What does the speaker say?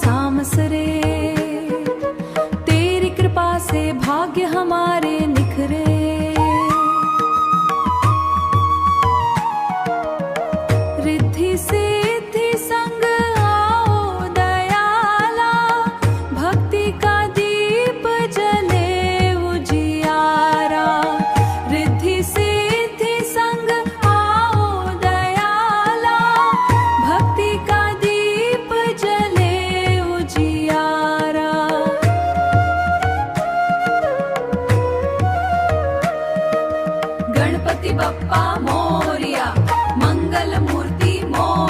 सामसरे, तेरी कृपा से भाग्य हमारे निखरे। रिद्धि सिद्धि संग आओ दयाला, भक्ति का दीप जले उजियारा। रिद्धि सिद्धि संग आओ दयाला, भक्ति का दीप जले उजियारा। गणपति बप्पा मोरिया, मंगल मूर्ति मोरिया।